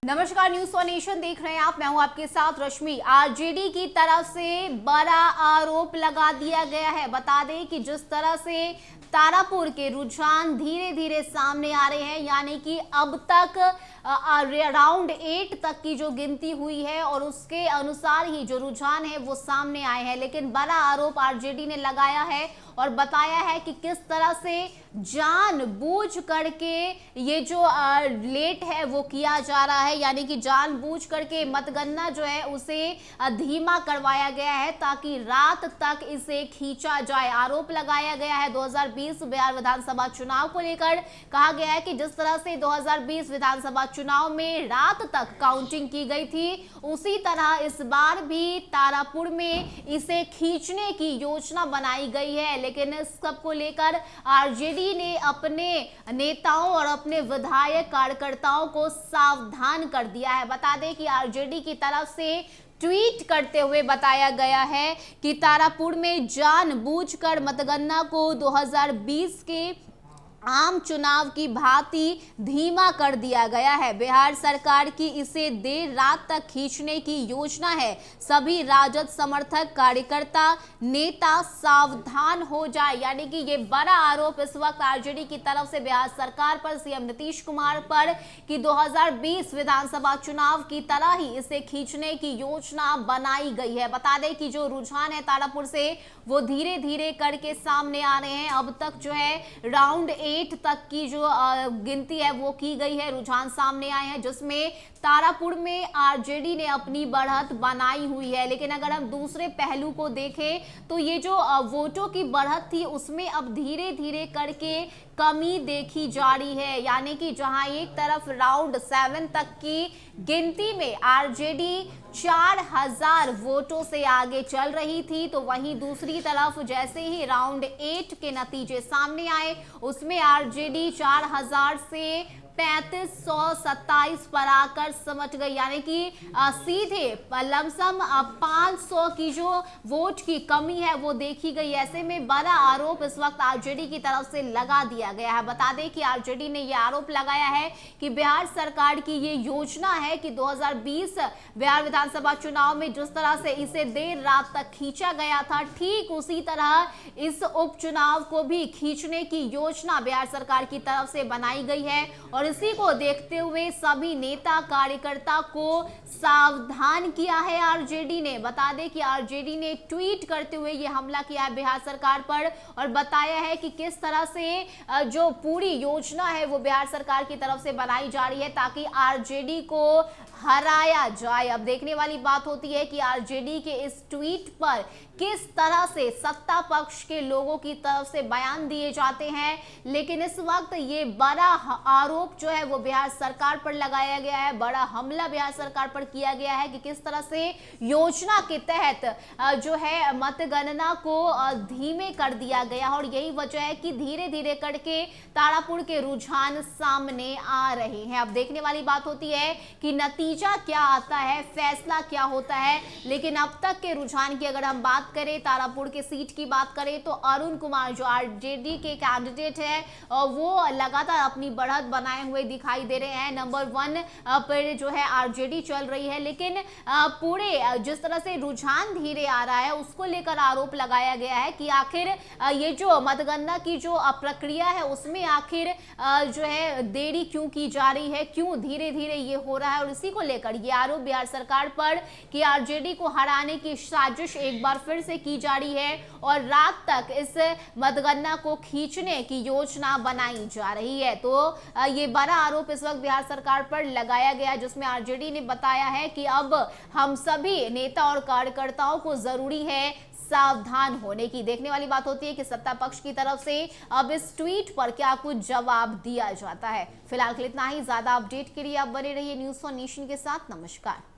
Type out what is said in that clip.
नमस्कार, news for nation देख रहे हैं आप। मैं हूं आपके साथ रश्मि। आरजेडी की तरफ से बड़ा आरोप लगा दिया गया है। बता दें कि जिस तरह से तारापुर के रुझान धीरे धीरे सामने आ रहे हैं, यानी कि अब तक राउंड 8 तक की जो गिनती हुई है और उसके अनुसार ही जो रुझान है वो सामने आए हैं। लेकिन बड़ा आरोप आरजेडी ने लगाया है और बताया है कि किस तरह से जानबूझ करके ये जो लेट है वो किया जा रहा है, यानी कि जानबूझ करके मतगणना जो है उसे धीमा करवाया गया है ताकि रात तक इसे खींचा जाए। आरोप लगाया गया है 2020 बिहार विधानसभा चुनाव को लेकर। कहा गया है कि जिस तरह से 2020 विधानसभा चुनाव में रात तक काउंटिंग की गई थी, उसी तरह इस बार भी तारापुर में इसे खींचने की योजना बनाई गई है। लेकिन इस सब को लेकर आरजेडी ने अपने नेताओं और अपने विधायक कार्यकर्ताओं को सावधान कर दिया है। बता दें कि आरजेडी की तरफ से ट्वीट करते हुए बताया गया है कि तारापुर में जानबूझकर मतगणना को 2020 के आम चुनाव की भांति धीमा कर दिया गया है। बिहार सरकार की इसे देर रात तक खींचने की योजना है। सभी राजद समर्थक कार्यकर्ता नेता सावधान हो जाए, यानी कि ये बड़ा आरोप इस वक्त आरजेडी की तरफ से बिहार सरकार पर, सीएम नीतीश कुमार पर, कि 2020 विधानसभा चुनाव की तरह ही इसे खींचने की योजना बनाई गई है। बता दें कि जो रुझान है तारापुर से वो धीरे धीरे करके सामने आ रहे हैं। अब तक जो है राउंड 8 तक की जो गिनती है वो की गई है। रुझान सामने आए हैं जिसमें तारापुर में आरजेडी ने अपनी बढ़त बनाई हुई है। लेकिन अगर हम दूसरे पहलू को देखें तो ये जो वोटों की बढ़त थी उसमें अब धीरे धीरे करके कमी देखी जा रही है, यानी कि जहां एक तरफ राउंड 7 तक की गिनती में आरजेडी 4000 वोटों से आगे चल रही थी, तो वहीं दूसरी तरफ जैसे ही राउंड 8 के नतीजे सामने आए उसमें आरजेडी 4000 से 3527 पर आकर समझ गई, यानी कि सीधे लमसम 500 की जो वोट की कमी है वो देखी गई। ऐसे में बड़ा आरोप इस वक्त आरजेडी की तरफ से लगा दिया गया है। बता दें कि आरजेडी ने यह आरोप लगाया है कि बिहार सरकार की ये योजना है कि 2020 बिहार विधानसभा चुनाव में जिस तरह से इसे देर रात तक खींचा गया था, ठीक उसी तरह इस उपचुनाव को भी खींचने की योजना बिहार सरकार की तरफ से बनाई गई है। और इसी को देखते हुए सभी नेता कार्यकर्ता को सावधान किया है आरजेडी ने। बता दें कि आरजेडी ने ट्वीट करते हुए यह हमला किया है बिहार सरकार पर और बताया है कि किस तरह से जो पूरी योजना है वो बिहार सरकार की तरफ से बनाई जा रही है ताकि आरजेडी को हराया जाए। अब देखने वाली बात होती है कि आरजेडी के इस ट्वीट पर किस तरह से सत्ता पक्ष के लोगों की तरफ से बयान दिए जाते हैं। लेकिन इस वक्त ये बड़ा आरोप जो है वो बिहार सरकार पर लगाया गया है, बड़ा हमला बिहार सरकार पर किया गया है कि किस तरह से योजना के तहत जो है मतगणना को धीमे कर दिया गया। और यही वजह है कि धीरे धीरे करके तारापुर के रुझान सामने आ रहे हैं। अब देखने वाली बात होती है कि नतीजा क्या आता है, फैसला क्या होता है। लेकिन अब तक के रुझान की अगर हम बात करें, तारापुर के सीट की बात करें, तो अरुण कुमार जो आरजेडी के कैंडिडेट है वो लगातार अपनी बढ़त बनाए हुए दिखाई दे रहे हैं। नंबर 1 पर जो है आरजेडी चल रही है। लेकिन पूरे जिस तरह से रुझान धीरे आ रहा है उसको लेकर आरोप लगाया गया है कि आखिर ये जो मतगणना की जो प्रक्रिया है उसमें आखिर जो है देरी क्यों की जा रही है, क्यों धीरे धीरे ये हो रहा है। और इसी को लेकर ये आरोप बिहार सरकार पर कि आरजेडी को हराने की साजिश एक बार फिर से की जा रही है और रात तक इस मतगणना को खींचने की योजना बनाई जा रही है। तो ये बड़ा आरोप इस वक्त बिहार सरकार पर लगाया गया, जिसमें आरजेडी ने बताया है कि अब हम सभी नेता और कार्यकर्ताओं को जरूरी है सावधान होने की। देखने वाली बात होती है कि सत्ता पक्ष की तरफ से अब इस ट्वीट पर क्या कुछ जवाब दिया जाता है। फिलहाल इतना ही। ज्यादा अपडेट के लिए आप बने रहिए न्यूज फॉर नेशन के साथ। नमस्कार।